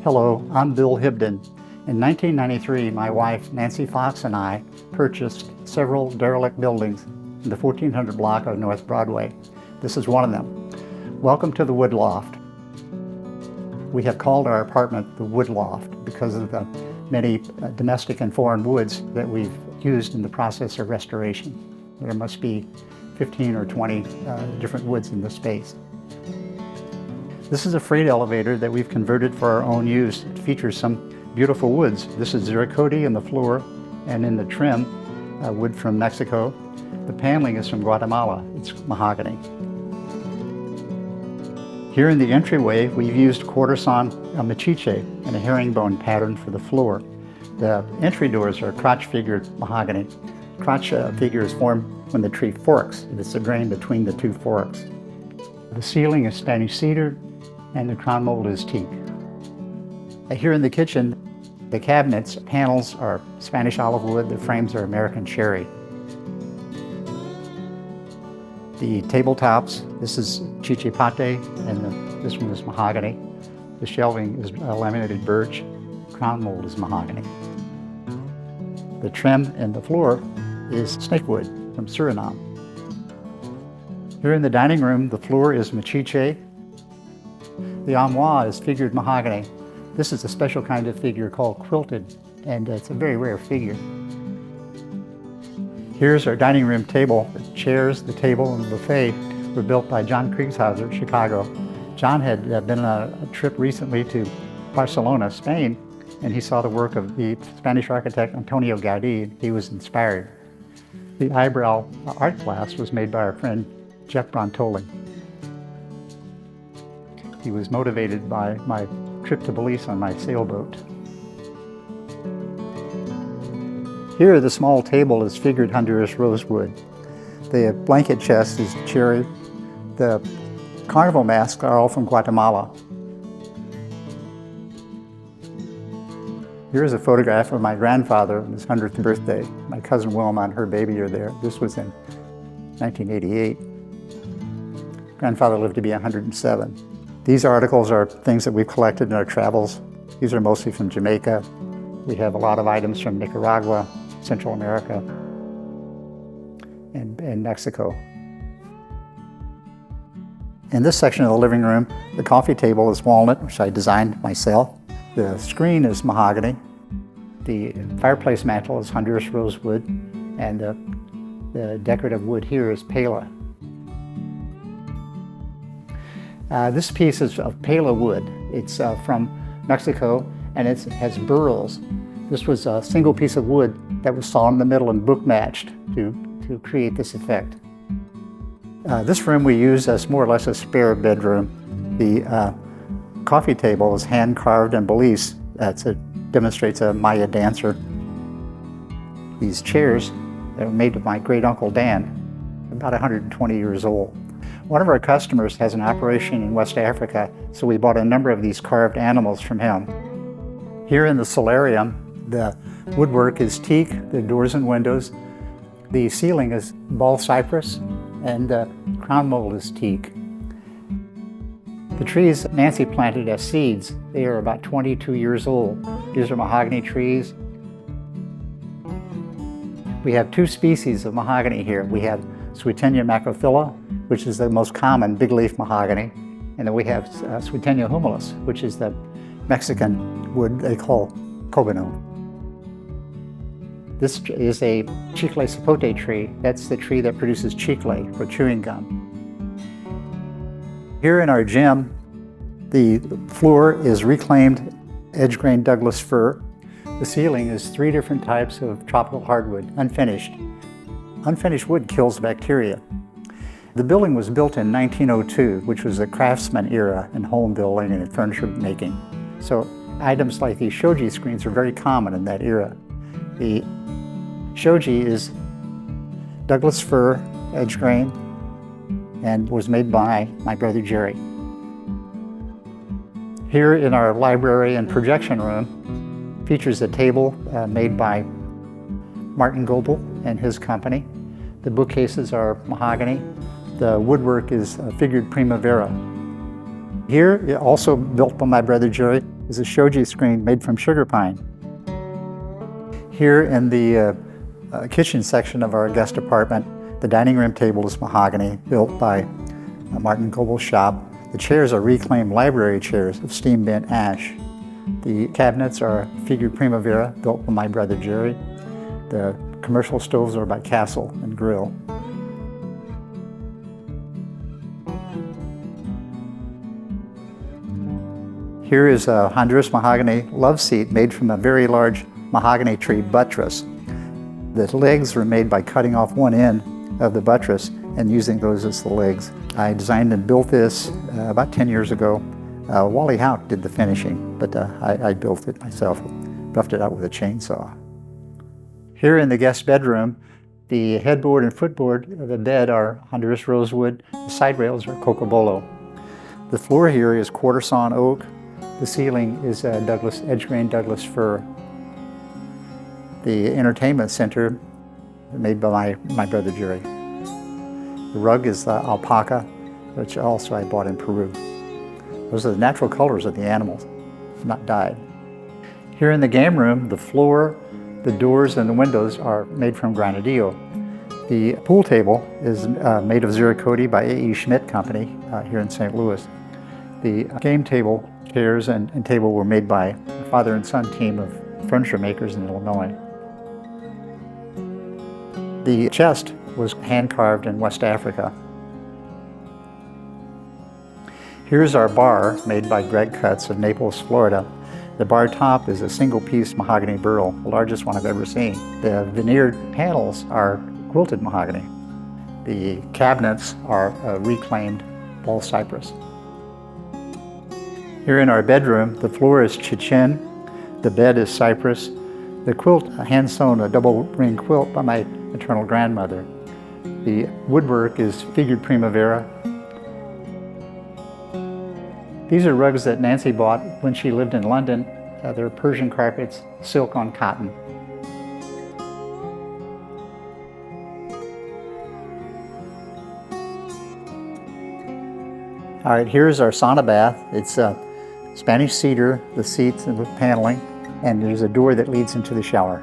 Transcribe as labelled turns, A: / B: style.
A: Hello, I'm Bill Hibden. In 1993, my wife Nancy Fox and I purchased several derelict buildings in the 1400 block of North Broadway. This is one of them. Welcome to the Wood Loft. We have called our apartment the Wood Loft because of the many domestic and foreign woods that we've used in the process of restoration. There must be 15 or 20 different woods in this space. This is a freight elevator that we've converted for our own use. It features some beautiful woods. This is Ziricote in the floor, and in the trim, wood from Mexico. The paneling is from Guatemala. It's mahogany. Here in the entryway, we've used quarter sawn machiche and a herringbone pattern for the floor. The entry doors are crotch-figured mahogany. Crotch figure is formed when the tree forks. It's a grain between the two forks. The ceiling is Spanish cedar, and the crown mold is teak. Here in the kitchen, the cabinets, panels are Spanish olive wood, the frames are American cherry. The tabletops, this is chiche pate, and this one is mahogany. The shelving is laminated birch, crown mold is mahogany. The trim and the floor is snakewood from Suriname. Here in the dining room, the floor is machiche. The armoire is figured mahogany. This is a special kind of figure called quilted, and it's a very rare figure. Here's our dining room table. The chairs, the table, and the buffet were built by John Kriegshauser, Chicago. John had been on a trip recently to Barcelona, Spain, and he saw the work of the Spanish architect Antonio Gaudí. He was inspired. The eyebrow art glass was made by our friend Jeff Brontoli. He was motivated by my trip to Belize on my sailboat. Here, the small table is figured Honduras rosewood. The blanket chest is cherry. The carnival masks are all from Guatemala. Here's a photograph of my grandfather on his 100th birthday. My cousin Wilma and her baby are there. This was in 1988. Grandfather lived to be 107. These articles are things that we've collected in our travels. These are mostly from Jamaica. We have a lot of items from Nicaragua, Central America, and Mexico. In this section of the living room, the coffee table is walnut, which I designed myself. The screen is mahogany. The fireplace mantle is Honduras rosewood, and the decorative wood here is pala. This piece is of pala wood. It's from Mexico, and it has burls. This was a single piece of wood that was sawn in the middle and book matched to create this effect. This room we use as more or less a spare bedroom. The coffee table is hand carved in Belize. It demonstrates a Maya dancer. These chairs that were made by my great uncle Dan, about 120 years old. One of our customers has an operation in West Africa, so we bought a number of these carved animals from him. Here in the solarium, the woodwork is teak, the doors and windows. The ceiling is ball cypress, and the crown mold is teak. The trees Nancy planted as seeds, they are about 22 years old. These are mahogany trees. We have two species of mahogany here. We have Swietenia macrophylla, which is the most common big leaf mahogany, and then we have Swietenia humilis, which is the Mexican wood they call cobano. This is a chicle sapote tree. That's the tree that produces chicle for chewing gum. Here in our gym, the floor is reclaimed edge-grain Douglas fir. The ceiling is 3 different types of tropical hardwood, unfinished. Unfinished wood kills bacteria. The building was built in 1902, which was the craftsman era in home building and furniture making. So items like these shoji screens are very common in that era. The shoji is Douglas fir, edge grain, and was made by my brother Jerry. Here in our library and projection room features a table made by Martin Goebel and his company. The bookcases are mahogany. The woodwork is figured primavera. Here, also built by my brother Jerry, is a shoji screen made from sugar pine. Here in the kitchen section of our guest apartment, the dining room table is mahogany, built by Martin Goebel's shop. The chairs are reclaimed library chairs of steam bent ash. The cabinets are figured Primavera, built by my brother Jerry. The commercial stoves are by Castle and Grill. Here is a Honduras mahogany love seat made from a very large mahogany tree buttress. The legs were made by cutting off one end of the buttress and using those as the legs. I designed and built this about 10 years ago. Wally Hauk did the finishing, but I built it myself, roughed it out with a chainsaw. Here in the guest bedroom, the headboard and footboard of the bed are Honduras rosewood, the side rails are cocobolo. The floor here is quarter sawn oak. The ceiling is edge-grain Douglas fir. The entertainment center made by my brother Jerry. The rug is alpaca, which also I bought in Peru. Those are the natural colors of the animals, not dyed. Here in the game room, the floor, the doors, and the windows are made from granadillo. The pool table is made of Ziricote by A.E. Schmidt Company here in St. Louis. The game table, chairs, and table were made by a father and son team of furniture makers in Illinois. The chest was hand-carved in West Africa. Here's our bar made by Greg Cutts of Naples, Florida. The bar top is a single-piece mahogany burl, the largest one I've ever seen. The veneered panels are quilted mahogany. The cabinets are reclaimed ball cypress. Here in our bedroom, the floor is Chichen, the bed is cypress. The quilt, hand-sewn, a double-ring quilt by my maternal grandmother. The woodwork is figured Primavera. These are rugs that Nancy bought when she lived in London. They're Persian carpets, silk on cotton. All right, here's our sauna bath. It's Spanish cedar, the seats and the paneling, and there's a door that leads into the shower.